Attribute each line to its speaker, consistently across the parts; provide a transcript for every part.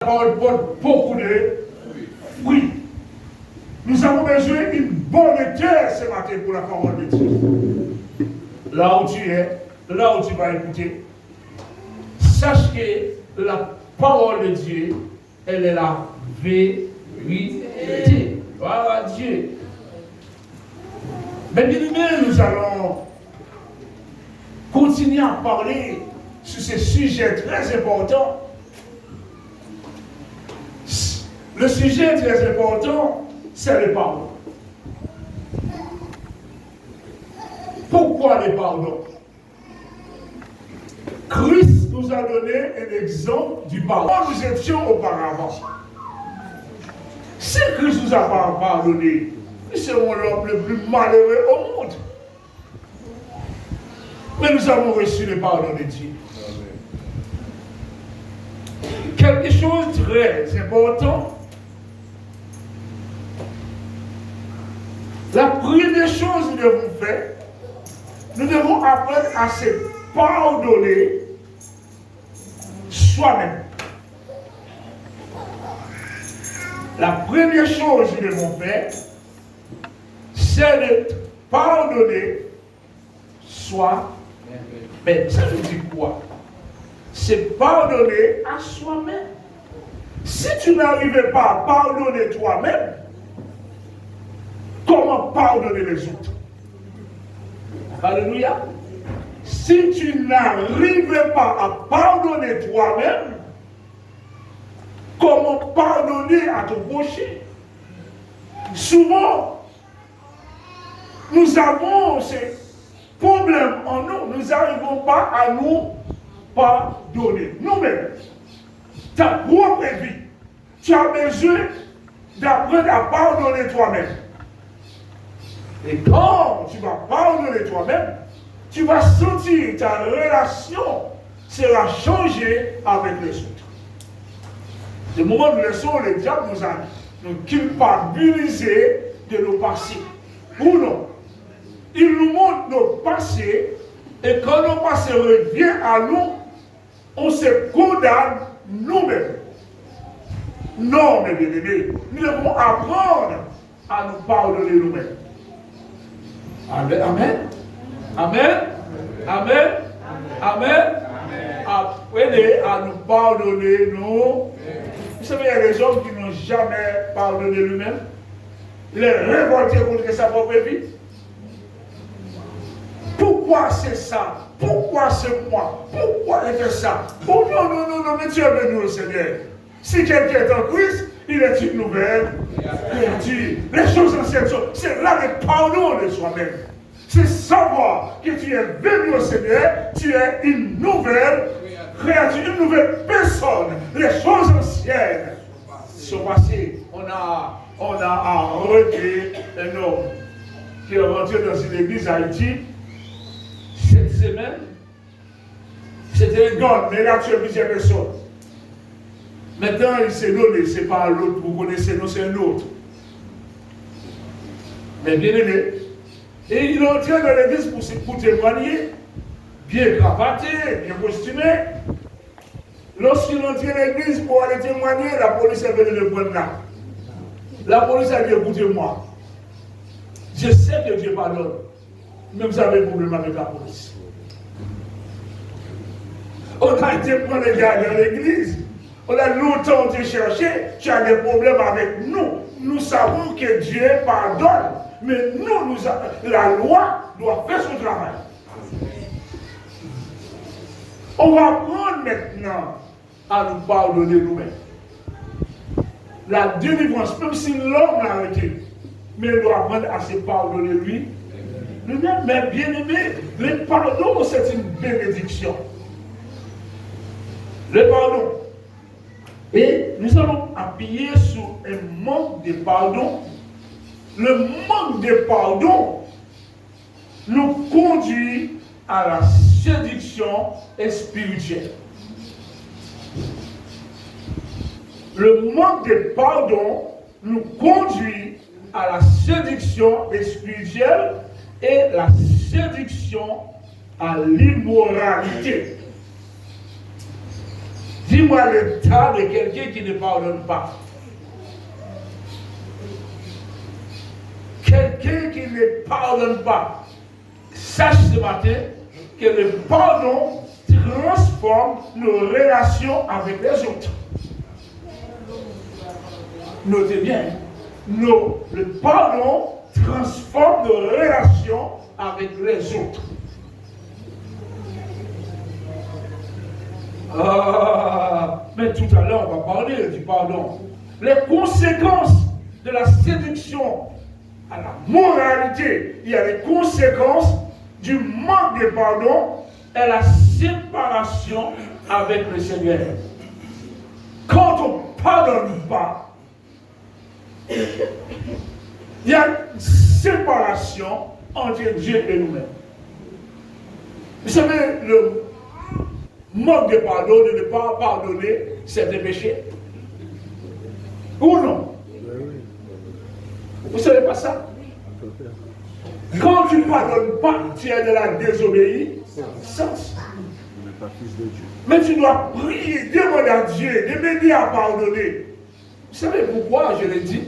Speaker 1: La parole porte beaucoup de fruits. Nous avons besoin d'une bonne terre ce matin pour la parole de Dieu. Là où tu es, là où tu vas écouter, sache que la parole de Dieu, elle est la vérité. Voilà Dieu. Mais bien aimé, nous allons continuer à parler sur ce sujet très important. Le sujet très important, c'est le pardon. Pourquoi le pardon? Christ nous a donné un exemple du pardon. Nous étions auparavant. Si Christ nous a pas pardonné, nous serons l'homme le plus malheureux au monde. Mais nous avons reçu le pardon de Dieu. Quelque chose de très important. La première chose que nous devons faire, nous devons apprendre à se pardonner soi-même. La première chose que nous devons faire, c'est de pardonner soi-même. Ça veut dire quoi? C'est pardonner à soi-même. Si tu n'arrivais pas à pardonner toi-même, comment pardonner les autres? Alléluia. Si tu n'arrivais pas à pardonner toi-même, comment pardonner à ton prochain? Souvent, nous avons ces problèmes en nous. Nous n'arrivons pas à nous pardonner. Nous-mêmes, ta propre vie, tu as besoin d'apprendre à pardonner toi-même. Et quand tu vas pardonner toi-même, tu vas sentir ta relation sera changée avec les autres. Le moment où nous laissons le diable nous culpabiliser de nos passés. Ou non. Il nous montre nos passés, et quand nos passés reviennent à nous, on se condamne nous-mêmes. Non, mes bien-aimés, nous devons apprendre à nous pardonner nous-mêmes. Amen. Amen. Amen. Amen. Amen. Apprenez à nous pardonner, nous. Vous savez, il y a des hommes qui n'ont jamais pardonné lui-même. Il est révolté contre sa propre vie. Pourquoi c'est ça? Pourquoi c'est moi? Pourquoi est-ce ça? Oh non, mais tu es venu au Seigneur. Si quelqu'un est en Christ, il est une nouvelle créature. Les choses anciennes sont. C'est là le pardon de soi-même. C'est savoir que tu es venu au Seigneur, tu es une nouvelle créature, une nouvelle personne. Les choses anciennes sont passées. On a arrêté un homme qui est rentré dans une église à Haïti cette semaine. C'était un gang, mais il a tué plusieurs personnes. Maintenant, il s'est donné, c'est pas l'autre, vous connaissez, non, c'est un autre. Mais bien aimé. Et il est entré dans l'église pour témoigner, bien cravaté, bien costumé. Lorsqu'il est entré dans l'église pour aller témoigner, la police est venue le prendre là. La police a dit, écoutez-moi, je sais que Dieu pardonne, mais vous avez un problème avec la police. On a été prendre les gars dans l'église. On a longtemps été chercher, tu as des problèmes avec nous. Nous savons que Dieu pardonne, mais la loi doit faire son travail. On va apprendre maintenant à nous pardonner nous-mêmes. La délivrance, même si l'homme l'a arrêté, mais il doit apprendre à se pardonner lui-même. Mais bien aimé, le pardon, c'est une bénédiction. Le pardon. Et nous allons appuyer sur un manque de pardon. Le manque de pardon nous conduit à la séduction spirituelle. Le manque de pardon nous conduit à la séduction spirituelle et la séduction à l'immoralité. Dis-moi l'état de quelqu'un qui ne pardonne pas. Quelqu'un qui ne pardonne pas. Sache ce matin que le pardon transforme nos relations avec les autres. Notez bien, le pardon transforme nos relations avec les autres. Mais tout à l'heure, on va parler du pardon. Les conséquences de la séduction à la moralité, il y a les conséquences du manque de pardon et la séparation avec le Seigneur. Quand on ne pardonne pas, il y a une séparation entre Dieu et nous-mêmes. Vous savez, le manque de pardon, de ne pas pardonner, c'est un péché. Ou non? Vous ne savez pas ça? Quand tu ne pardonnes pas, tu es de la désobéissance. Mais tu dois prier, demander à Dieu de m'aider à pardonner. Vous savez pourquoi je l'ai dit?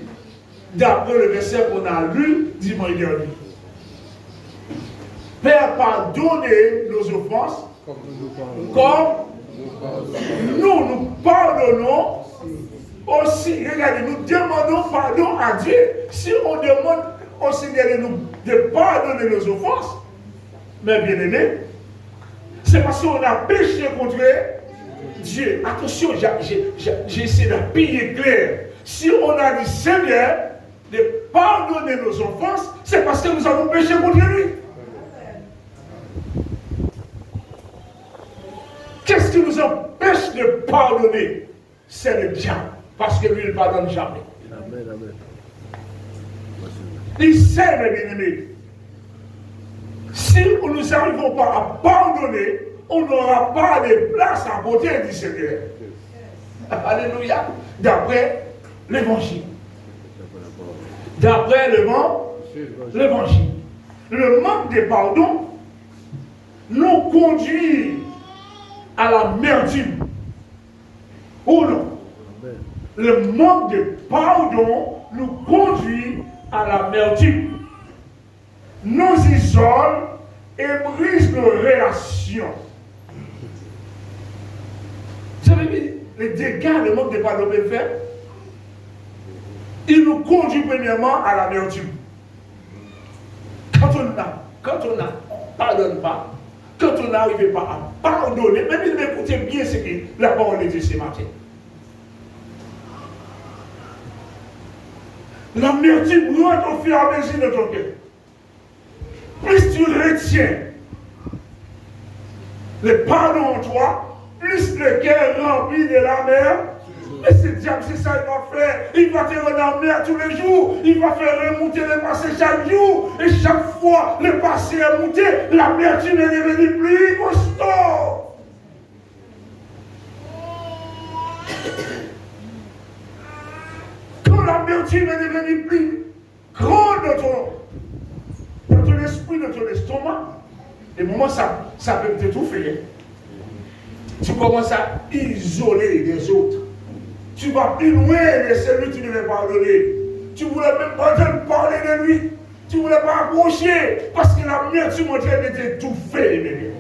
Speaker 1: D'après le verset qu'on a lu dimanche dernier. Père, pardonnez nos offenses comme nous pardonnons aussi. Regardez, nous demandons pardon à Dieu. Si on demande au Seigneur de pardonner nos offenses, mais bien aimé, c'est parce qu'on a péché contre Dieu. Attention, j'essaie de payer clair. Si on a dit Seigneur de pardonner nos offenses, c'est parce que nous avons péché contre lui. Qu'est-ce qui nous empêche de pardonner? C'est le diable. Parce que lui, il ne pardonne jamais. Amen, amen. Il sait, mes bien-aimés. Si nous n'arrivons pas à pardonner, on n'aura pas de place à côté du Seigneur. Alléluia. D'après l'évangile. D'après l'évangile. Le manque de pardon nous conduit à l'amertume. Ou non? Le manque de pardon nous conduit à l'amertume, nous isole et brise nos relations. Vous savez, les dégâts, le manque de pardon peut faire, il nous conduit premièrement à l'amertume. Quand on ne pardonne pas, quand on n'arrive pas à pardonner, même il m'écoutez bien ce que la parole dit ce matin. L'amertume rentre au fur et à mesure de ton cœur. Plus tu retiens le pardon en toi, plus le cœur rempli de la mer. Mais ce diable, c'est ça qu'il va faire. Il va te rendre en mer tous les jours. Il va faire remonter le passé chaque jour. Et chaque fois, le passé est monté, l'amertume est devenue plus costaud. Quand l'amertume est devenue plus grande dans ton esprit, dans ton estomac, et moment ça peut t'étouffer. Tu commences à isoler les autres. Tu vas plus loin de celui que tu devais pardonner. Tu ne voulais même pas parler de lui. Tu ne voulais pas approcher parce que l'amertume est en train de t'étouffer.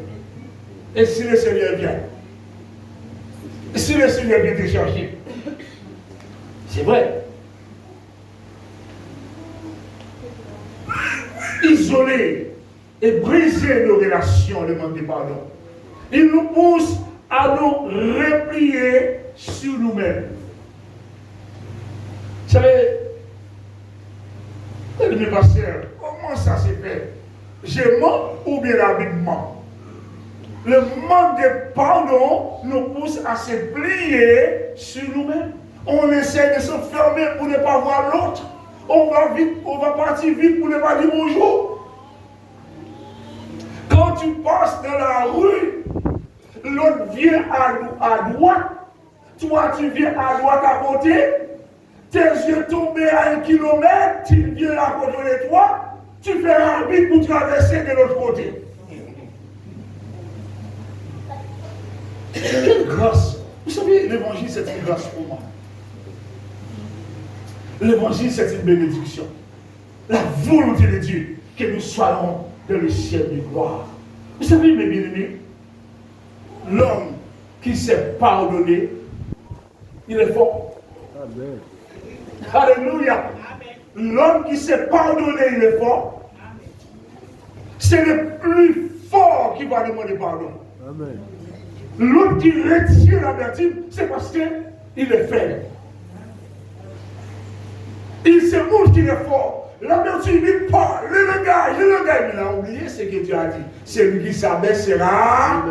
Speaker 1: Et si le Seigneur vient, si le Seigneur vient te chercher, c'est vrai. Isoler et briser nos relations, le manque de pardon. Il nous pousse à nous replier sur nous-mêmes. Vous savez, mes pasteurs, comment ça s'est fait? Je mens ou bien la Bible ment? Le manque de pardon nous pousse à se plier sur nous-mêmes. On essaie de se fermer pour ne pas voir l'autre. On va partir vite pour ne pas dire bonjour. Quand tu passes dans la rue, l'autre vient à droite, toi tu viens à droite à côté, tes yeux tombés à 1 kilomètre, tu viens à côté de toi, tu fais arbitre pour traverser de l'autre côté. Quelle grâce Vous savez, l'évangile, c'est une grâce pour moi. L'évangile, c'est une bénédiction. La volonté de Dieu, que nous soyons dans le ciel de gloire. Vous savez, mes bien-aimés, l'homme qui s'est pardonné, il est fort. Amen. Alléluia. L'homme qui s'est pardonné, il est fort. C'est le plus fort qui va demander pardon. Amen. L'autre qui retire l'amertume, c'est parce qu'il est faible. Il se montre qu'il est fort. L'amertume, il parle, le gars, il a oublié ce que Dieu a dit. Celui qui s'abaissera.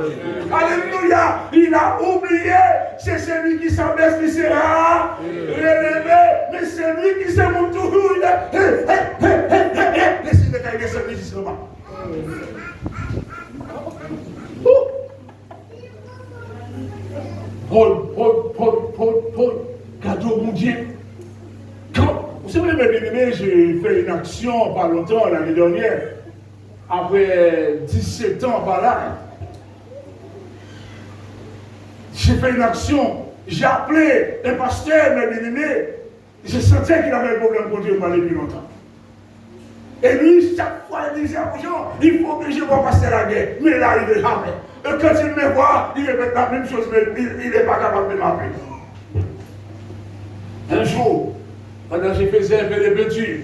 Speaker 1: Alléluia. Il a oublié. C'est celui qui s'abaisse qui sera relevé. Mais celui qui se montre toujours, il est. Laissez le gars, il est celui qui sera. Paul. Cadeau, mon Dieu. Vous savez, mes bien-aimés, j'ai fait une action pas longtemps, l'année dernière, après 17 ans par là. J'ai fait une action, j'ai appelé un pasteur, mes bien-aimés, je sentais qu'il avait un problème pour Dieu depuis longtemps. Et lui, chaque fois, il disait aux gens, il faut que je vois passer la guerre, mais il n'arrive jamais. Et quand il me voit, il répète la même chose, mais il n'est pas capable de m'appeler. Un jour, pendant que je faisais un peu de peinture,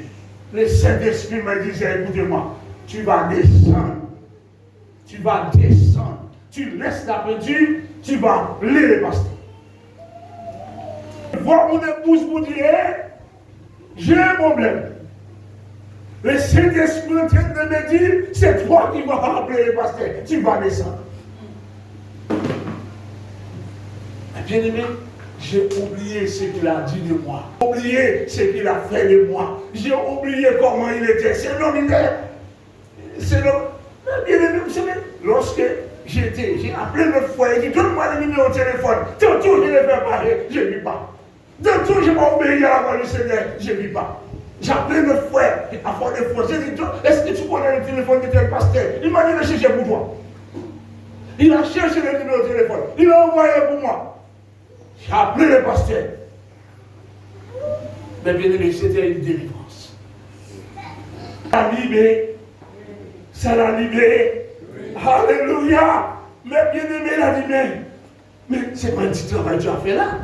Speaker 1: le Saint-Esprit me disait, écoutez-moi, tu vas descendre. Tu laisses la peinture, tu vas appeler le pasteur. Voir mon épouse vous dire, j'ai un problème. Le Saint-Esprit est en train de me dire, c'est toi qui vas appeler le pasteur, tu vas descendre. Bien aimé, j'ai oublié ce qu'il a dit de moi. J'ai oublié ce qu'il a fait de moi. J'ai oublié comment il était. C'est l'homme, c'est l'homme. Bien aimé, vous savez, lorsque j'ai appelé notre foyer, j'ai dit, donne-moi le numéro de téléphone. Tantôt, je ne l'ai fait parler, je ne vis pas. Tantôt, je m'ai obéi à la voix du Seigneur, je ne vis pas. J'ai appelé notre frère, à fond de foi. J'ai dit, est-ce que tu connais le téléphone de tel pasteur? Il m'a dit de chercher pour toi. Il a cherché le numéro de téléphone. Il l'a envoyé pour moi. J'ai appelé le pasteur. Mais bien aimé, c'était une délivrance. Ça l'a libéré. Alléluia. Mais bien aimé, il a dit, mais c'est pas un petit travail que tu as fait là.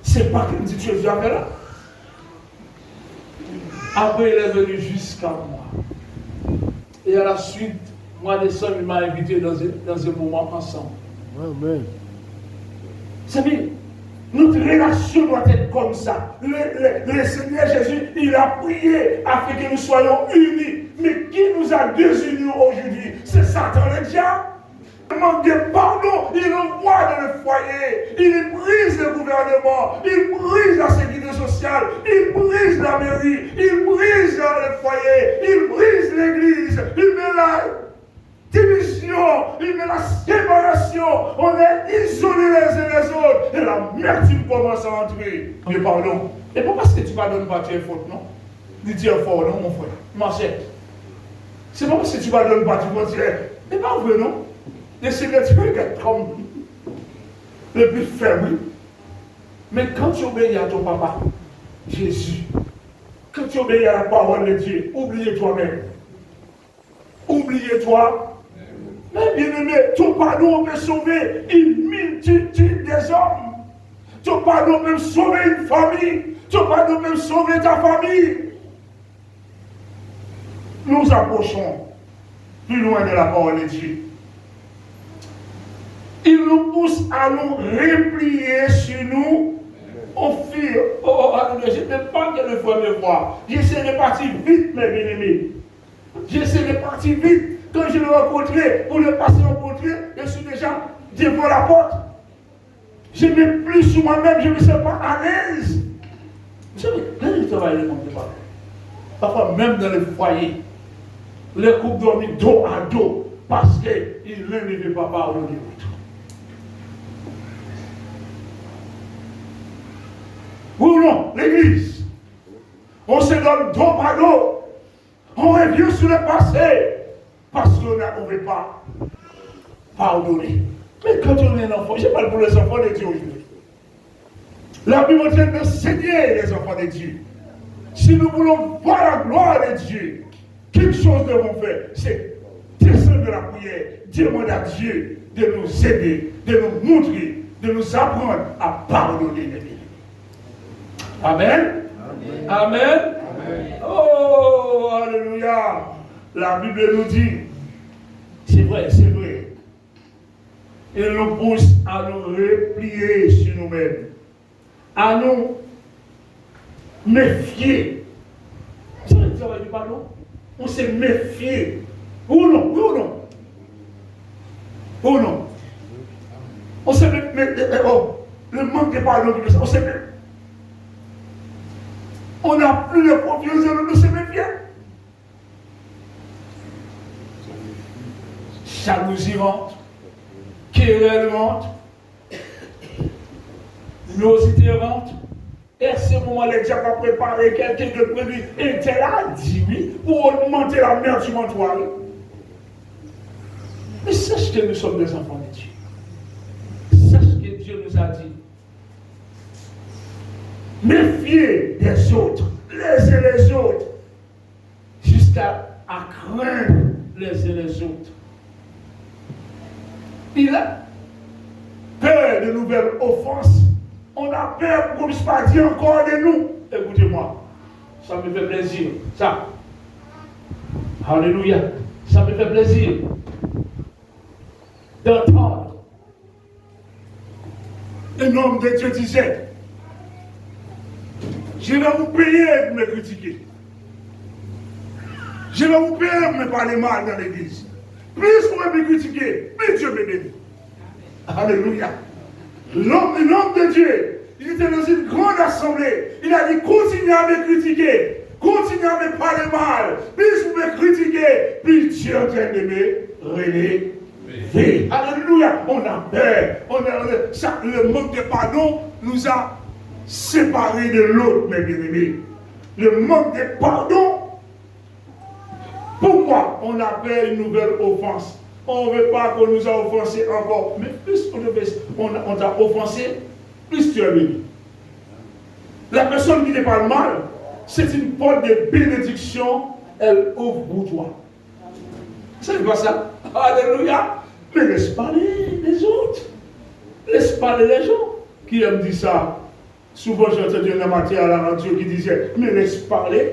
Speaker 1: C'est pas une petite chose que tu as fait là. Après, il est venu jusqu'à moi. Et à la suite, moi, les soeurs, il m'a invité dans un moment ensemble. Amen. Vous savez, notre relation doit être comme ça. Le Seigneur Jésus, il a prié afin que nous soyons unis. Mais qui nous a désunis aujourd'hui? C'est Satan, le diable. Il demande de pardon, il envoie dans le foyer, il brise le gouvernement, il brise la sécurité sociale, il brise la mairie, il brise le foyer, il brise l'église, il met la division, il met la séparation, on est isolés les uns les autres, et l'amertume commence à entrer. Mais pardon, et pourquoi est-ce que tu pardonnes pas, tu es faute, non? Dis tu es fort, non, mon frère, ma chère. C'est pas parce que tu pardonnes pas, tu vas dire, mais pas vrai, non? Le Seigneur, tu peux être comme le plus faible. Mais quand tu obéis à ton papa, Jésus, quand tu obéis à la parole de Dieu, oublie toi-même. Oublie-toi. Mais bien aimé, ton pardon peut sauver une multitude des hommes. Ton pardon peut sauver une famille. Ton pardon peut sauver ta famille. Nous approchons plus loin de la parole de Dieu. Il nous pousse à nous replier sur nous au fil. Je ne sais pas que le fois me voir. J'essaie de partir vite, mes bien-aimés. J'essaie de partir vite. Quand je le rencontrais, pour le passer rencontrer, je suis déjà devant la porte. Je ne mets plus sur moi-même, je ne me sens pas à l'aise. Vous savez, quand je travaille le monde de parole, parfois même dans le foyer, les couples dorment dos à dos parce qu'ils l'un ne veut pas pardonner l'autre. Oui ou non, l'église, on se donne dos à dos, on revient sur le passé, parce qu'on ne veut pas pardonner. Mais quand on est un enfant, je parle pour les enfants de Dieu aujourd'hui. La Bible est en train d'enseigner les enfants de Dieu. Si nous voulons voir la gloire de Dieu, quelque chose nous devons faire, c'est descendre de la prière, demander à Dieu de nous aider, de nous montrer, de nous apprendre à pardonner les ennemis. Amen. Amen. Amen. Amen. Oh, alléluia. La Bible nous dit, c'est vrai, c'est vrai. Il nous pousse à nous replier sur nous-mêmes, à nous méfier. C'est le travail du pardon. On s'est méfié. Ou non, ou non. Ou non. On s'est méfié. Oh, le manque de pardon, on s'est méfié. On n'a plus de confiance en nous, on s'est méfié. Jalousie rentre, querelle rentre, nausée rentre. Et à ce moment, les diables ont préparé quelqu'un de prévu. Et tel a dit oui, pour augmenter la mer du mentoir. Mais sache que nous sommes des enfants de Dieu. Sache que Dieu nous a dit. Méfiez des autres, les uns les autres, jusqu'à craindre les uns les autres. Il a peur de nouvelles offenses. On a peur qu'on ne puisse pas dire encore de nous. Écoutez-moi, ça me fait plaisir. Ça. Alléluia. Ça me fait plaisir d'entendre. Un homme de Dieu disait, je vais vous payer de me critiquer. Je vais vous payer de me parler mal dans l'église. Plus vous me critiquer, plus Dieu me bénit. Alléluia. L'homme de Dieu, il était dans une grande assemblée. Il a dit, continuez à me critiquer. Continuez à me parler mal. Plus vous me critiquez, plus Dieu est en train de me relever. Alléluia. On a peur. Le manque de pardon nous a séparés de l'autre, mes bien-aimés. Le manque de pardon. Pourquoi on a peur une nouvelle offense? On ne veut pas qu'on nous a offensé encore. Mais plus on t'a offensé, plus tu es béni. La personne qui te parle mal, c'est une porte de bénédiction, elle ouvre pour toi. C'est pas ça? Alléluia. Mais laisse parler les autres. Laisse parler les gens qui aiment dire ça. Souvent j'ai entendu un amateur à la radio qui disait, mais laisse parler.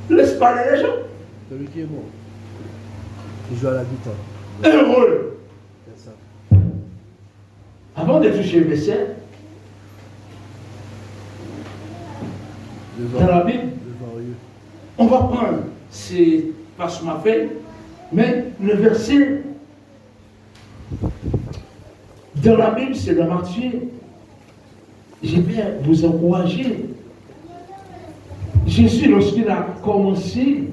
Speaker 1: Laisse parler les gens.
Speaker 2: Celui qui est mort. Qui joue à la guitare.
Speaker 1: Heureux.
Speaker 2: C'est ça.
Speaker 1: Avant de toucher le verset, dans la Bible, on va prendre, c'est pas ce m'a fait, mais le verset dans la Bible, c'est dans Matthieu. Je vais vous encourager. Jésus, lorsqu'il a commencé,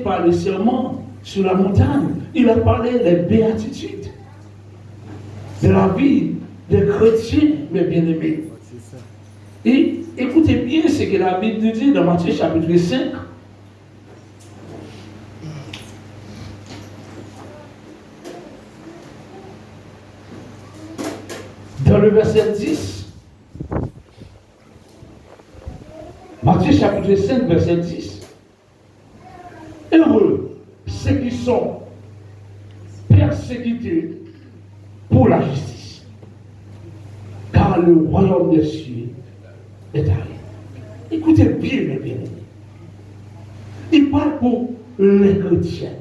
Speaker 1: par le sermon sur la montagne. Il a parlé des béatitudes, de la vie des chrétiens, mes bien-aimés. Et écoutez bien ce que la Bible nous dit dans Matthieu chapitre 5. Dans le verset 10. Matthieu chapitre 5, verset 10. Heureux ceux qui sont persécutés pour la justice, car le royaume des cieux est arrivé. Écoutez bien, mes bien-aimés. Il parle pour les chrétiens.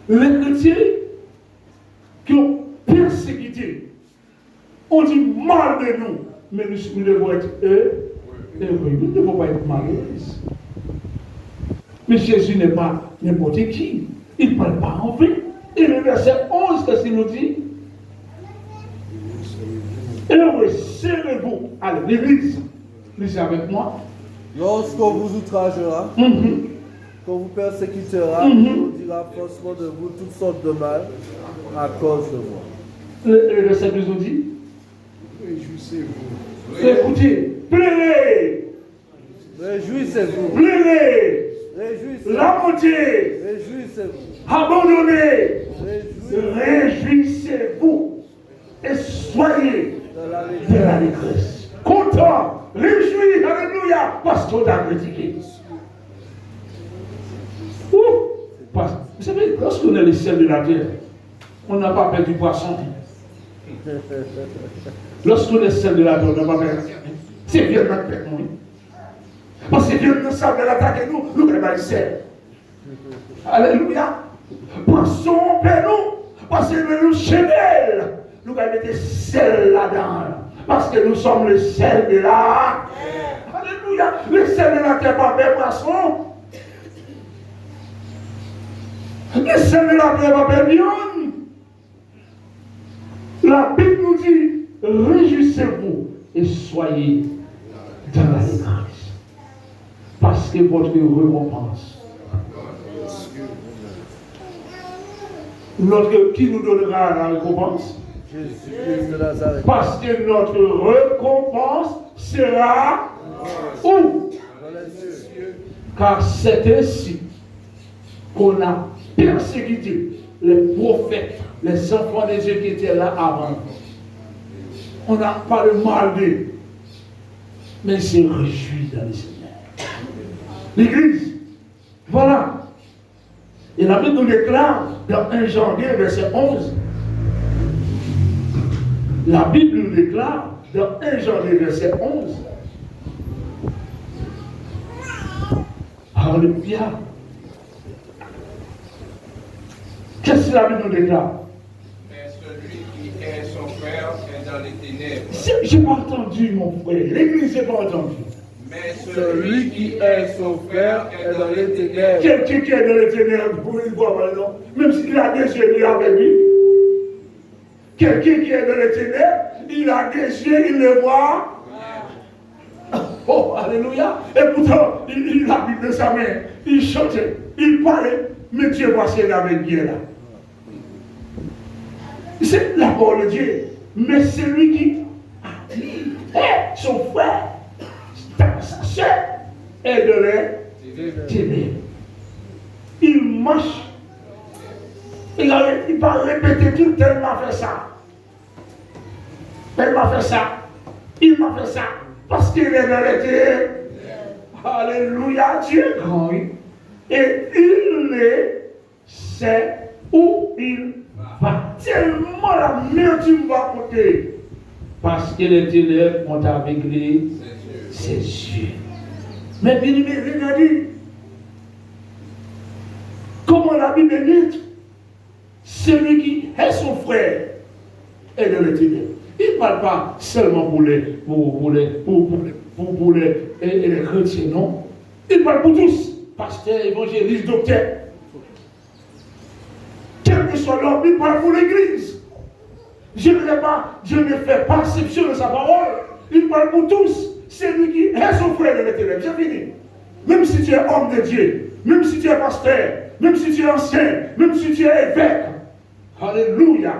Speaker 1: Les chrétiens qui ont persécuté, ont dit mal de nous, mais nous devons être heureux. Nous ne devons pas être malheureux. Mais Jésus n'est pas n'importe qui. Il ne parle pas en vain. Et le verset 11, qu'est-ce qu'il nous dit? Heureux serez-vous à l'église. Lisez avec moi.
Speaker 2: Lorsqu'on vous outragera, qu'on vous persécutera, on dira faussement de vous toutes sortes de mal à cause de moi.
Speaker 1: Le verset 12 nous dit. Réjouissez-vous. Écoutez, pleurez.
Speaker 2: Réjouissez-vous.
Speaker 1: Pleurez.
Speaker 2: Réjouissez-vous.
Speaker 1: Lamentez.
Speaker 2: Réjouissez-vous.
Speaker 1: Abandonnez.
Speaker 2: Réjouissez-vous.
Speaker 1: Réjouissez-vous. Et soyez de la détresse. Content, réjoui, alléluia, parce qu'on t'a critiqué. Vous savez, lorsqu'on est les sels de la terre, on n'a pas perdu du poisson. Lorsqu'on est sel de la terre, on n'a pas perdu. C'est bien notre père, oui. Parce que Dieu nous savent de l'attaquer nous, nous ne pas sel. Alléluia. Poisson, père nous, parce que nous chenel, nous allons mettre sel là-dedans. Parce que nous sommes le sel de la terre. Alléluia. Le sel de la terre, pas père poisson. Le sel de la terre, pas père viande. La Bible nous dit, réjouissez-vous et soyez dans la grâce. Parce que votre récompense. Qui nous donnera la récompense?
Speaker 2: Jésus-Christ de Nazareth.
Speaker 1: Parce que notre récompense sera où?
Speaker 2: Dans les cieux.
Speaker 1: Car c'est ainsi qu'on a persécuté les prophètes, les enfants des Dieu qui étaient là avant. On n'a pas le mal d'eux, mais il s'est réjoui dans le Seigneur. L'Église, voilà. Et la Bible nous déclare dans 1 Jean 2, verset 11. La Bible nous déclare dans 1 Jean 2, verset 11. Alléluia. Qu'est-ce que la Bible nous déclare?
Speaker 3: Mais celui qui est son frère est dans les ténèbres.
Speaker 1: Je n'ai pas entendu, mon frère. L'Église n'a pas entendu.
Speaker 3: Mais
Speaker 2: Celui qui est son frère est dans les ténèbres.
Speaker 1: Quelqu'un qui est dans les ténèbres, vous ne voyez pas, non? Même s'il a des yeux, avec lui. Quelqu'un qui est dans les ténèbres, il a des yeux, il le voit. Oh, alléluia. Et pourtant, il habite de sa main. Il chantait, il parlait. Mais Dieu voit ce qu'il avait bien là. C'est la parole de Dieu. Mais celui qui a dit, son frère, sa soeur, est de les ténèbres. Il marche. Il va répéter tout le temps, il m'a fait ça. Il m'a fait ça. Il m'a fait ça. Parce qu'il est dans les ténèbres. Alléluia, Dieu est grand. Et il sait où il va. Tellement la merde va côté. Parce que les ténèbres ont aveuglé ses yeux. Mais bien aimé, regardez. Comment la Bible dit? Celui qui est son frère est dans les ténèbres. Il ne parle pas seulement pour les chrétiens, non. Il parle pour tous. Pasteur, évangéliste, docteur. Quel que soit l'homme, il parle pour l'Église. Je ne fais pas exception de sa parole. Il parle pour tous. C'est lui qui est son frère de l'éternel. J'ai fini. Même si tu es homme de Dieu, même si tu es pasteur, même si tu es ancien, même si tu es évêque. Alléluia.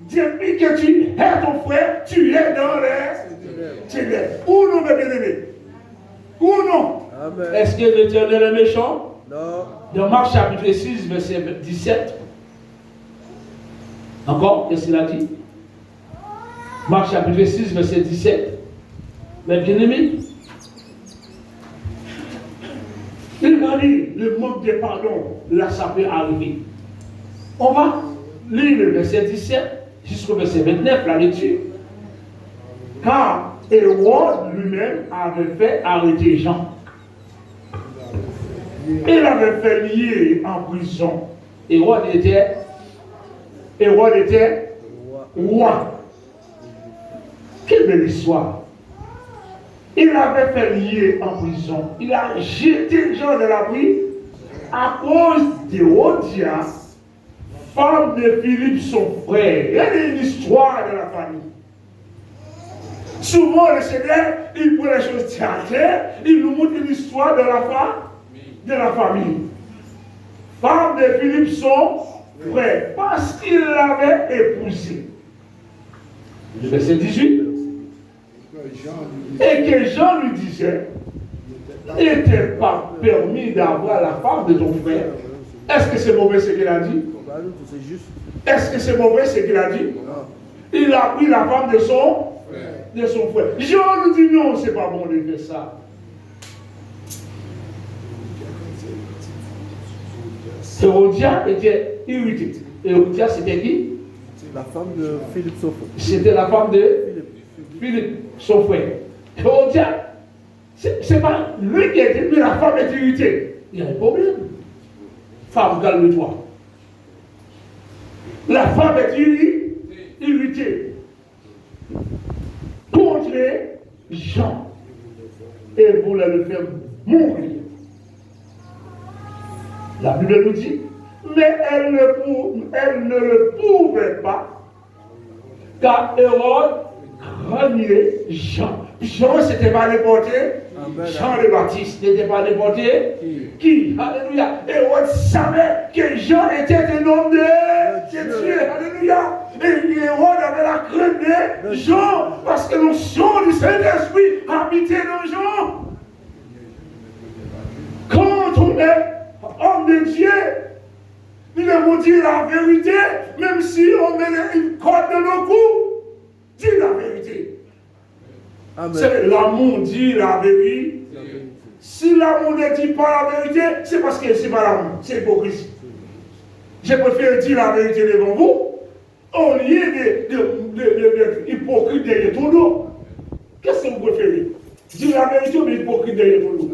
Speaker 1: Depuis que tu es ton frère, tu es dans les ténèbres. Ou non, mes bien-aimés? Ou non?
Speaker 2: Amen.
Speaker 1: Est-ce que l'Éternel est méchant?
Speaker 2: Non.
Speaker 1: Dans Marc chapitre 6, verset 17. Encore, qu'est-ce qu'il a dit? Marc chapitre 6, verset 17. Mais bien aimé, regardez le manque de pardon, là ça peut arriver. On va lire le verset 17 jusqu'au verset 29, la lecture. Car Hérode lui-même avait fait arrêter Jean. Il avait fait lier en prison. Hérode était roi. Quelle belle histoire. Il avait fait lier en prison. Il a jeté Jean de la vie à cause d'Hérodias, femme de Philippe, son frère. Il y a une histoire de la famille. Souvent, le Seigneur, il prend les choses terre, il nous montre une histoire de la famille. Femme de Philippe, son frère, parce qu'il l'avait épousé. Le verset 18. Et que Jean lui disait, n'était pas permis d'avoir la femme de ton frère. Est-ce que c'est mauvais ce qu'il a dit? Est-ce que c'est mauvais ce qu'il a dit? Il a pris la femme de son De son frère. Jean nous dit non, c'est pas bon de faire ça. Hérodia était irritée. Hérodia, c'était qui?
Speaker 2: La femme de Philippe, son frère.
Speaker 1: C'était la femme de Philippe, son frère. Hérodia, c'est pas lui qui était, mais la femme est irritée. Il y a un problème. Femme, calme-toi. La femme est irritée contre Jean et voulait le faire mourir. La Bible nous dit, mais elle ne le pouvait pas, car Hérode craignait Jean. Jean, c'était pas n'importe Jean le Baptiste n'était pas n'importe qui. Alléluia. Hérode savait que Jean était un homme de Dieu. Alléluia. Et Hérode avait la crainte de Jean, parce que le son du Saint-Esprit habitait dans Jean. Quand on est homme de Dieu, nous devons dire la vérité, même si on met une corde de nos coups. Dis la vérité. C'est l'amour dit la vérité. Si l'amour ne dit pas la vérité, c'est parce que c'est pas l'amour, c'est hypocrisie. Je préfère dire la vérité devant vous, au lieu d'être hypocrite derrière ton dos. Qu'est-ce que vous préférez? Dire la vérité ou être hypocrite derrière ton dos?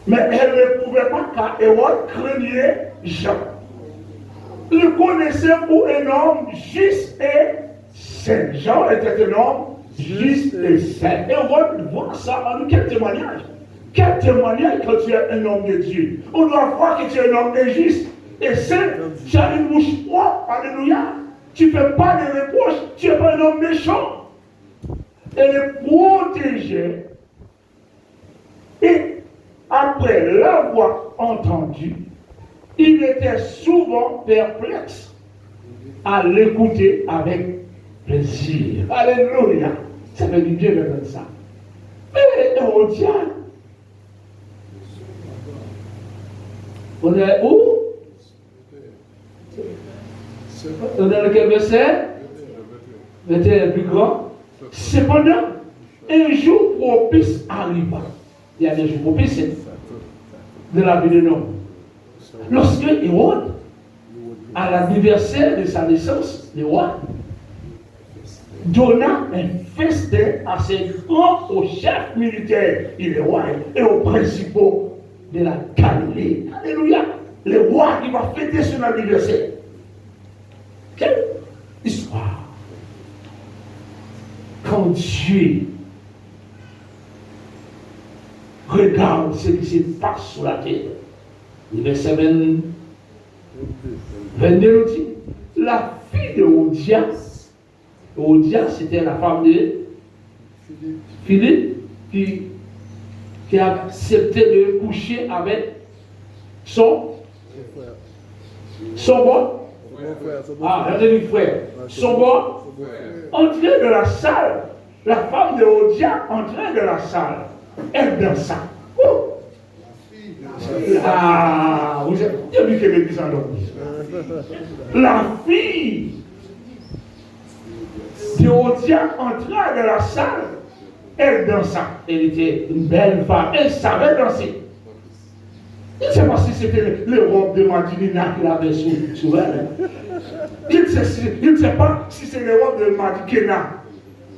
Speaker 1: Mais elle ne pouvait pas, car Hérode craignait Jean. Le connaissait pour un homme juste et saint. Jean était un homme juste et saint. Hérode voit ça en nous. Quel témoignage? Quel témoignage quand tu es un homme de Dieu? On doit voir que tu es un homme injuste et saint. Tu as une bouche propre. Alléluia. Tu ne fais pas de reproches. Tu n'es pas un homme méchant. Et le protéger. Et après l'avoir entendu, il était souvent perplexe à l'écouter avec plaisir. Alléluia. Ça fait du bien de faire ça. Mais Hérodia, on est où? On est dans quel verset? 21 plus grand. Cependant, un jour propice arriva. Il y a des jours propices de la vie de l'homme. Lorsque Hérode, à l'anniversaire de sa naissance, le roi, donna un festin à ses grands, aux chefs militaires et les rois et aux principaux de la Galilée. Alléluia. Le roi qui va fêter son anniversaire. Quelle histoire. Quand Dieu regarde ce qui se passe sur la terre. Le verset 22 nous dit, la fille de Hérodia, c'était la femme de Philippe, qui a accepté de coucher avec son frère. Son bon, entrée de la salle, la femme de Hérodia entrait de la salle. Elle dansa. Vous avez vu que l'église en dormit. La fille d'Hérodia entra dans la salle. Elle dansa. Elle était une belle femme. Elle savait danser. Je ne sais pas si c'était les robes de Madinina qu'il avait sur elle. Je ne sais pas si c'est les robes de Madikena.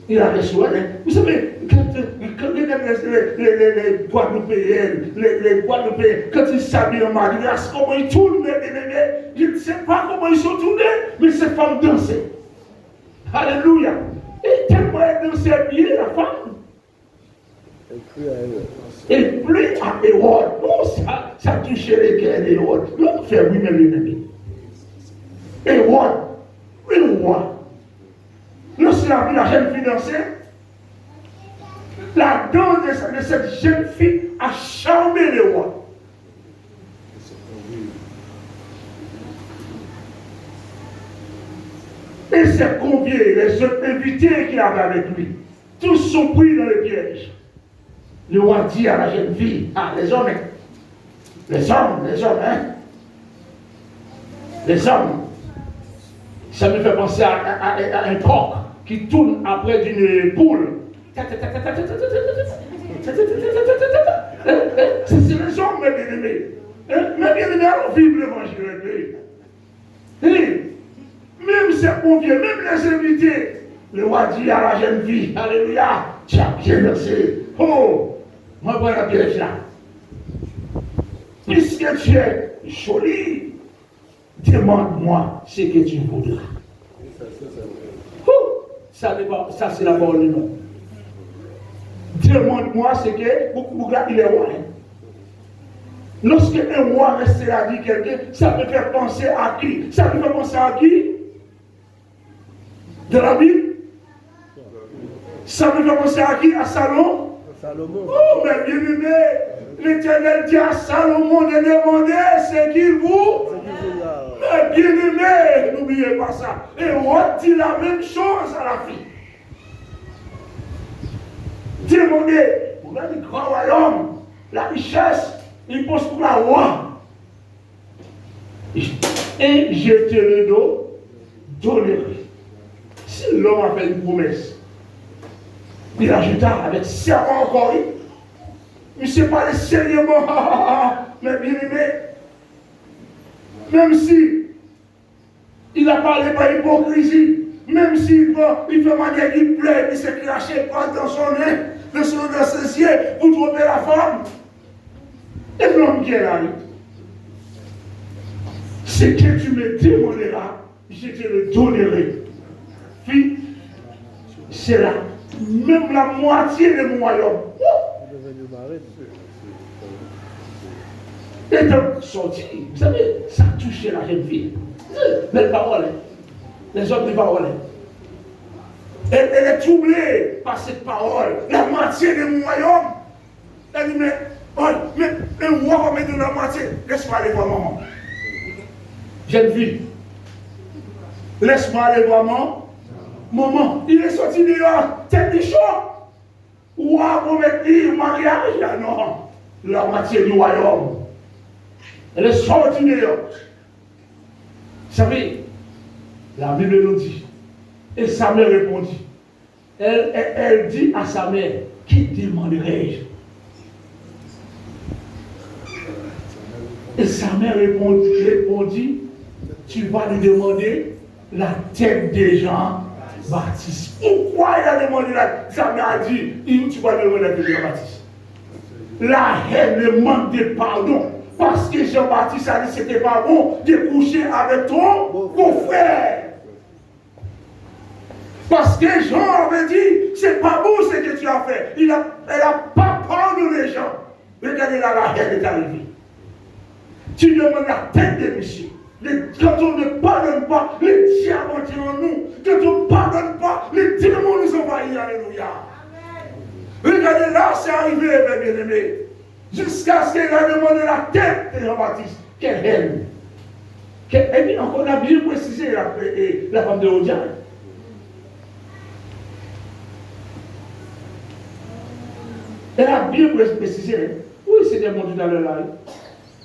Speaker 1: Il avait sur elle. Vous savez, les Guadeloupéens, quand ils s'habillent en mariage, comment ils tournent, je ne sais pas comment ils sont tournés, mais ces femmes dansaient. Alléluia. Et tellement elle dansait bien, la femme. Et plus à Hérode, ça touchait les cœurs d'Hérode. L'homme fait lui-même l'ennemi. Hérode, le roi. Lorsqu'il a vu la jeune fille danser, la danse de cette jeune fille a charmé le roi. Et ses conviés, les autres invités qu'il avait avec lui, tous sont pris dans le piège. Le roi dit à la jeune fille, les hommes, Ça me fait penser à un coq qui tourne après d'une poule. C'est les hommes, mes bien-aimés. Mes bien-aimés, allons vivre l'évangile. Même ces bons vieux, même les invités, le roi dit à la jeune fille, alléluia, tu as bien versé. Oh, moi, voilà bien là. Puisque tu es jolie, demande-moi ce que tu voudras. Ça, c'est la parole du nom. Demande-moi ce que beaucoup il est roi. Lorsque un roi reste là, dit quelqu'un, ça peut faire penser à qui? Ça peut faire penser à qui? De la Bible? Ça peut faire penser à qui? À Salomon? Oh, mais bien aimé, l'Éternel dit à Salomon de demander ce qu'il vous. Mais bien aimé, n'oubliez pas ça. Et roi dit la même chose à la fille. Demandez pour le grand royaume, la richesse, il pense pour la roi. Et je te le donnerai. Si l'homme a fait une promesse, il ajouta avec serment encore, il ne sait pas les sérieusement, mais bien aimé, même si il n'a parlé par hypocrisie, même s'il fait manière qu'il plaît, il s'est craché dans son nez, dans ses yeux, pour tromper la femme. Et l'homme qui est là, ce que tu me demanderas, je te le donnerai. Puis, c'est là, même la moitié de mon royaume. Et donc, sorti, vous savez, ça a touché la jeune fille. Belle parole, les hommes de parole. Elle est troublée par cette parole, la moitié de mon royaume. Elle dit, mais un roi va me donner la moitié. Laisse-moi aller voir maman. Jeune fille, laisse-moi aller voir maman. Il est sorti dehors, tête de chaud. Roi promet dire mariage. Non, la moitié du royaume. Elle est sortie dehors. Vous savez, la Bible nous dit, et sa mère répondit. Elle dit à sa mère, qui demanderai-je? Et sa mère répondit, tu vas lui demander la tête des Jean-Baptiste. Pourquoi il a demandé sa mère a dit, tu vas lui demander la tête de Jean-Baptiste? La haine, le manque de pardon. Parce que Jean-Baptiste a dit que ce n'était pas bon de coucher avec ton beau-frère. Parce que Jean avait dit, c'est pas bon ce que tu as fait. Elle n'a pas pardonné Jean. Regardez là, la haine est arrivée. Tu demandes la tête de monsieur. Quand on ne pardonne pas, les diables entrent en nous. Quand on ne pardonne pas, les démons nous envahissent. Alléluia. Regardez là, c'est arrivé, mes bien-aimés. Jusqu'à ce qu'elle a demandé la tête de Jean-Baptiste. Quelle haine. Et puis, on a bien précisé la femme de Odian. Elle a bien précisé. Oui, c'est demandé dans le live.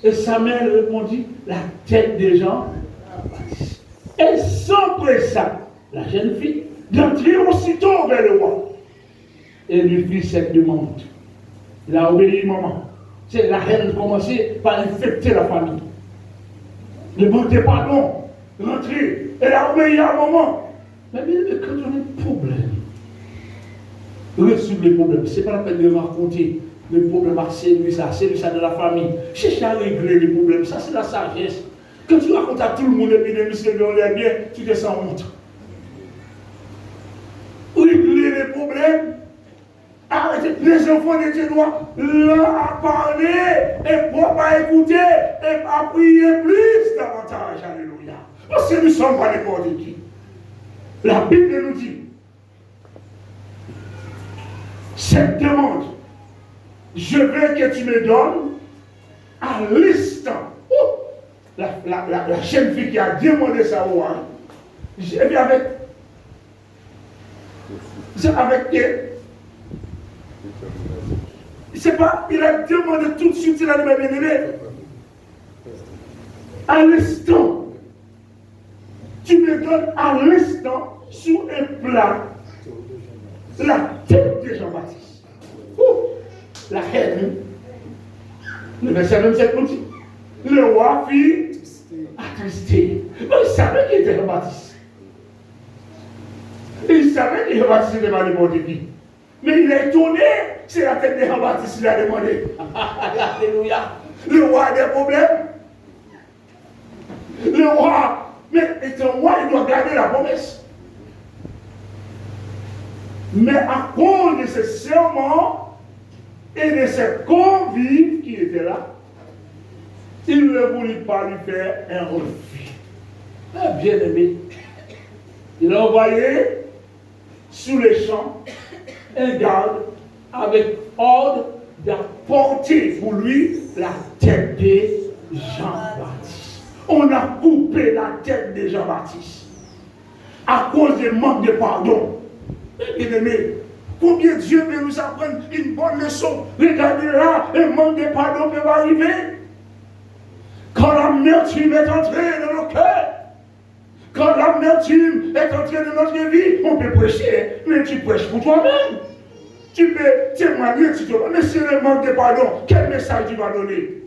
Speaker 1: Et sa mère répondit, la tête des gens. Et s'empressa, la jeune fille, d'entrer aussitôt vers le roi. Et lui fit cette demande. Il a obéi maman. C'est la haine commençait par infecter la famille. Demandez pardon, rentrez. Elle a obéi à maman. Mais quand on a un problème, résoudre les problèmes, ce n'est pas la peine de raconter les problèmes à c'est lui ça de la famille. Cherche à régler les problèmes, ça c'est la sagesse. Quand tu racontes à tout le monde et puis les muscles on les bien, tu te sens honte. Régler les problèmes. Arrêtez, les enfants de Dieu doivent l'un à parler et pour pas écouter et à prier plus davantage. Alléluia. Parce que nous ne sommes pas n'importe qui. La Bible nous dit cette demande, je veux que tu me donnes à l'instant. La jeune fille qui a demandé ça au roi, j'ai vu avec c'est pas, il a demandé tout de suite, il a dit, mais bien aimé, à l'instant, tu me donne à l'instant sous un plat la tête de Jean-Baptiste. La haine. Le verset 27 nous dit, le roi fut attristé. Mais il savait qu'il était Jean-Baptiste. Il savait que Jean-Baptiste était mal demandé qui. Mais il est étonné, c'est la tête de Jean-Baptiste qu'il a demandé. Alléluia. Le roi a des problèmes. Le roi, mais étant roi, il doit garder la promesse. Mais à cause de ses serments et de ses convives qui étaient là, il ne voulut pas lui faire un refus. Bien aimé, il a envoyé sous les champs un garde avec ordre d'apporter pour lui la tête de Jean-Baptiste. On a coupé la tête de Jean-Baptiste à cause du manque de pardon. Bien aimé, combien Dieu veut nous apprendre une bonne leçon. Regardez là, un manque de pardon peut arriver. Quand l'amertume est entrée dans nos cœurs, quand l'amertume est entrée dans notre vie, on peut prêcher, mais tu prêches pour toi-même. Tu peux témoigner, mais si le manque de pardon, quel message tu vas donner?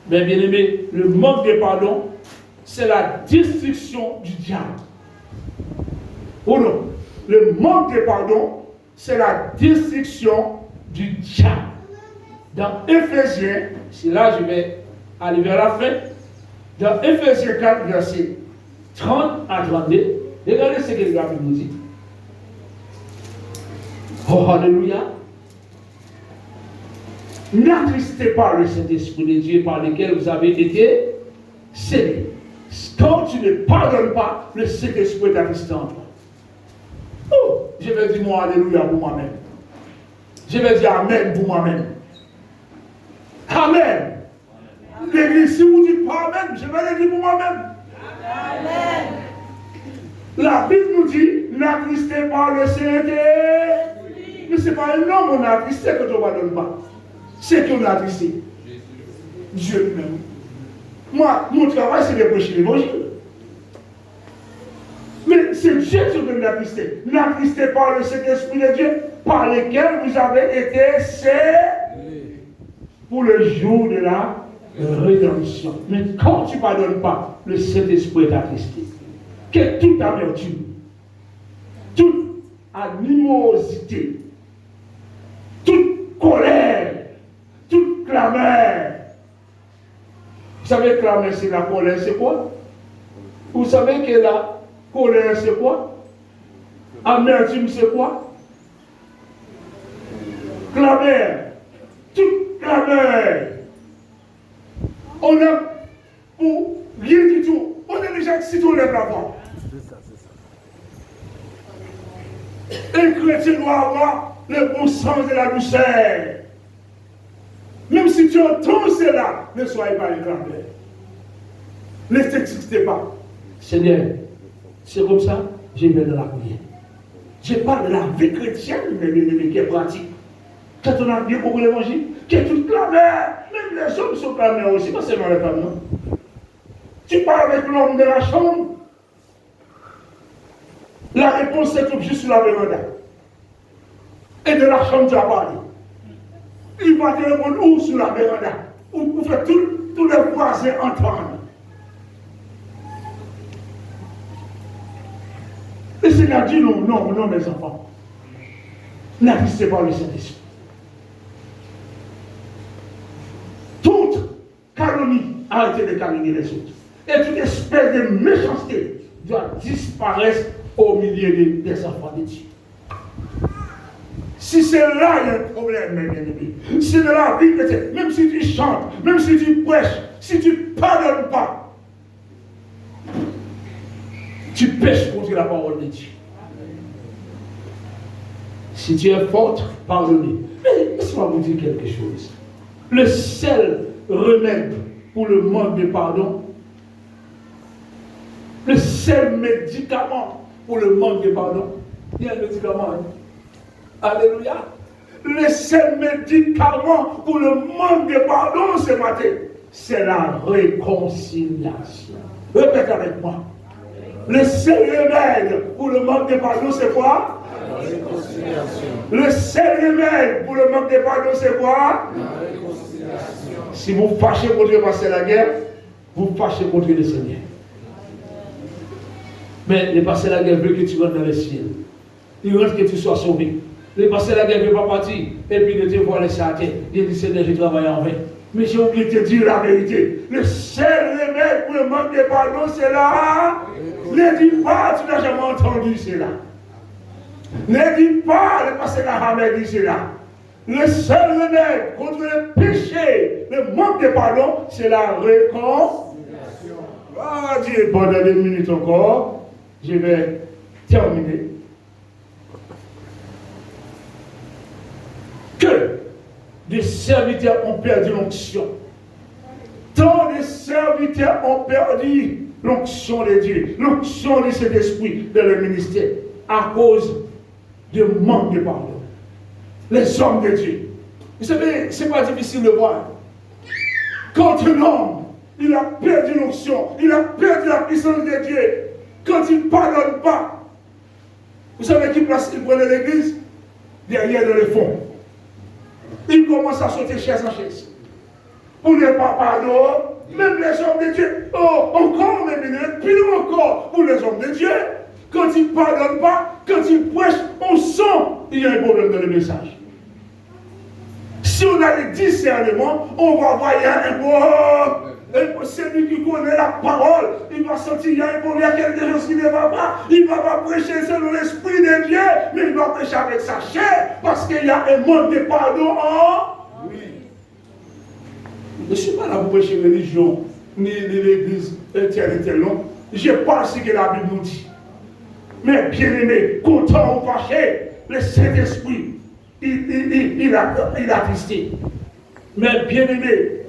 Speaker 1: Mais bien aimé, le manque de pardon, c'est la destruction du diable. Ou non? Le manque de pardon, c'est la destruction du diable. Dans Éphésiens, c'est là je vais aller vers la fin. Dans Éphésiens 4, verset 30 à 32, regardez ce que la Bible nous dit. Oh, alléluia. N'attristez pas le Saint-Esprit de Dieu par lequel vous avez été scellés. Quand tu ne pardonnes pas, le Saint-Esprit est attristé en toi. Oh, je vais dire moi alléluia pour moi-même. Je vais dire amen pour moi-même. Amen. L'église, si vous dites pas amen, je vais le dire pour moi-même. Amen. La Bible nous dit, n'attristez pas le Saint-Esprit. Mais ce n'est pas un homme qu'on a attristé que tu ne pardonnes pas. C'est qu'on a attristé. Dieu lui-même. Moi, mon travail, c'est de prêcher l'évangile. Mais c'est Dieu qui vous a attristé. N'attristez pas le Saint-Esprit de Dieu par lequel vous avez été scellés pour le jour de la rédemption. Mais quand tu ne pardonnes pas, le Saint-Esprit est attristé. Que toute amertume, toute animosité, toute colère, toute clameur. Vous savez, clameur, c'est la colère, c'est quoi? Vous savez que la colère, c'est quoi? Amertume, c'est quoi? Clameur. Toute clameur. On a pour rien du tout. On est déjà excité, on lève la voix. Un chrétien doit avoir le bon sens de la douceur. Même si tu entends cela, ne soyez pas un clameur. Ne t'excitez pas. Seigneur, c'est comme ça, je vais dans la prière. Je parle de la vie chrétienne, mais qui est pratique. Quand on a bien compris l'évangile, qui est toute clameur, même les hommes sont clameurs aussi, pas seulement les femmes, non? Tu parles avec l'homme de la chambre, la réponse est juste sur la véranda. Et de la chambre, tu as parlé. Il va te répondre où sur la véranda, où fait tous les voisins entendre. Le Seigneur dit non, non, non, mes enfants. N'attistez pas le Saint-Esprit. Toute calomnie, arrêtez de calomnier les autres. Et toute espèce de méchanceté doit disparaître au milieu des enfants de Dieu. Si c'est là, il y a un problème, mes bien-aimés. Si de la vie, même si tu chantes, même si tu prêches, si tu ne pardonnes pas, tu pêches contre la parole de Dieu. Si tu es forte, pardonnez. Mais laisse-moi vous dire quelque chose. Le seul remède pour le manque de pardon, le seul médicament pour le manque de pardon, il y a un médicament. Hein? Alléluia. Le seul médicament pour le manque de pardon ce matin, c'est la réconciliation. Répète avec moi. Le seul remède pour le manque de pardon, c'est quoi?
Speaker 2: La réconciliation.
Speaker 1: Le seul remède pour le manque de pardon, c'est quoi?
Speaker 2: La réconciliation.
Speaker 1: Si vous fâchez contre passer la guerre, vous fâchez contre le Seigneur. Mais les passer la guerre veut que tu rentres dans le ciel. Il veut que tu sois sauvé. Les passer la guerre ne veut pas partir. Et puis de te voir laisser à terre. Il dit Seigneur, j'ai travaillé en vain. Mais j'ai oublié de te dire la vérité. Le seul remède pour le manque de pardon, c'est là. Ne dis pas, tu n'as jamais entendu cela. Ne dis pas, le pasteur Mohamed dit cela. Le seul remède contre le péché, le manque de pardon, c'est la réconciliation. Ah Dieu, pendant 2 minutes encore, je vais terminer. Que des serviteurs ont perdu l'onction. Tant de serviteurs ont perdu l'onction de Dieu, l'onction de cet esprit dans le ministère, à cause du manque de pardon. Les hommes de Dieu. Vous savez, ce n'est pas difficile de voir. Quand un homme, il a perdu l'onction, il a perdu la puissance de Dieu, quand il ne pardonne pas, vous savez qui place, il prenait l'église? Derrière dans le fond. Il commence à sauter chaise en chaise. Pour ne pas pardonner, même les hommes de Dieu, oh, encore même, plus encore pour les hommes de Dieu, quand ils ne pardonnent pas, quand ils prêchent, on sent qu'il y a un problème dans le message. Si on a le discernement, on va voir qu'il y a un problème. Celui qui connaît la parole, il va sentir qu'il y a un problème, il y a quelque chose qui ne va pas. Il ne va pas prêcher selon l'Esprit de Dieu, mais il va prêcher avec sa chair, parce qu'il y a un manque de pardon en lui. Je ne suis pas là pour prêcher religion, ni l'église, tel, non. Je parle ce que la Bible nous dit. Mais bien aimé, content ou fâché, le Saint-Esprit, il a attesté. Mais bien aimé,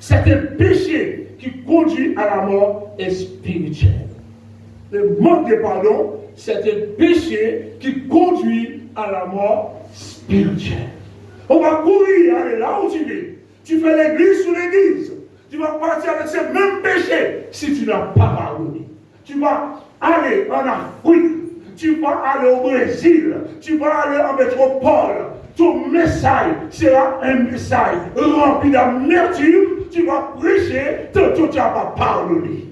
Speaker 1: c'est un péché qui conduit à la mort spirituelle. Le manque de pardon, c'est un péché qui conduit à la mort spirituelle. On va courir, aller là où tu veux. Tu fais l'église sur l'église. Tu vas partir avec ce même péché si tu n'as pas pardonné. Tu vas aller en Afrique. Tu vas aller au Brésil. Tu vas aller en métropole. Ton message sera un message rempli d'amertume. Tu vas prêcher, tantôt tu n'as pas pardonné.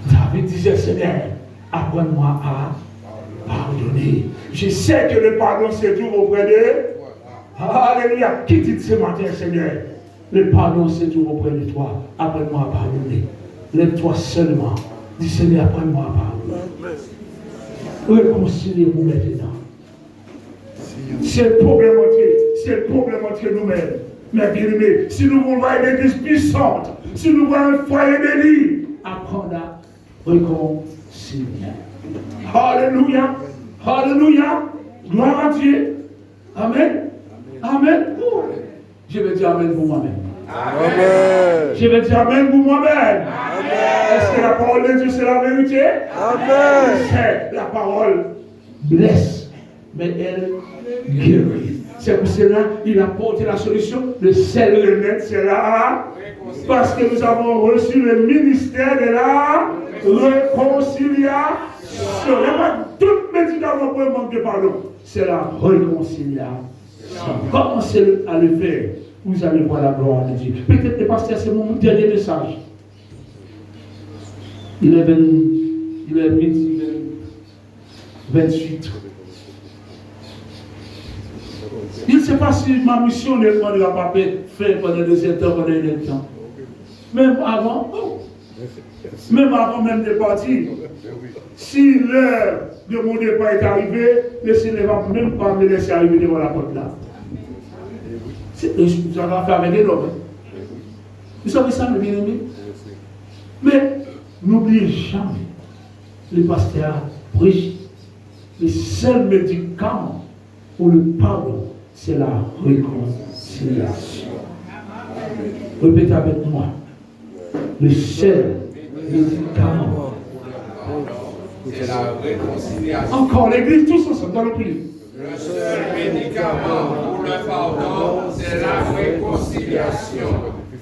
Speaker 1: David disait, Seigneur, apprends-moi à pardonner. Je sais que le pardon se trouve auprès d'eux. Alléluia. Qui dit ce matin, Seigneur, le pardon se trouve auprès de toi. Apprends-moi à pardonner. Lève-toi seulement. Dis, Seigneur, apprends-moi à pardonner. Réconciliez-vous maintenant. C'est le problème entre nous-mêmes. Mais bien aimé, si nous voulons voir une église puissante, si nous voulons un foyer béni, apprendre à réconcilier. Alléluia. Alléluia. Gloire à Dieu. Amen. Amen. Je vais dire Amen pour moi-même.
Speaker 2: Amen.
Speaker 1: Je vais dire Amen pour moi-même. Est-ce que la parole de Dieu c'est la vérité?
Speaker 2: Amen.
Speaker 1: C'est la parole blesse, mais elle guérit. C'est pour cela qu'il a porté la solution. Le seul remède, c'est là. Parce que nous avons reçu le ministère de la réconciliation. Il n'y a pas tout médicament pour le manque de pardon. C'est la réconciliation. Commencez à le faire. Vous allez voir la gloire de Dieu. Peut-être que pasteur, c'est mon dernier message. Il est midi 28. Il ne sait pas si ma mission ne va pas faire pendant 2 heures, pendant 1 temps. Même avant même de partir, si l'heure de mon départ est arrivée, le Seigneur ne va même pas me laisser arriver devant la porte là. Ça va faire avec des hommes. Vous savez ça, mes bien-aimés? Mais n'oubliez jamais, le pasteur prêche, le seul médicament pour le pardon, c'est la réconciliation. Répétez avec moi. Le seul médicament.
Speaker 3: C'est la réconciliation.
Speaker 1: Encore l'église, tous ensemble dans le prière.
Speaker 3: Le seul médicament pour le pardon, c'est la réconciliation.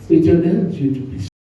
Speaker 1: Éternel Dieu Tout-Puissant.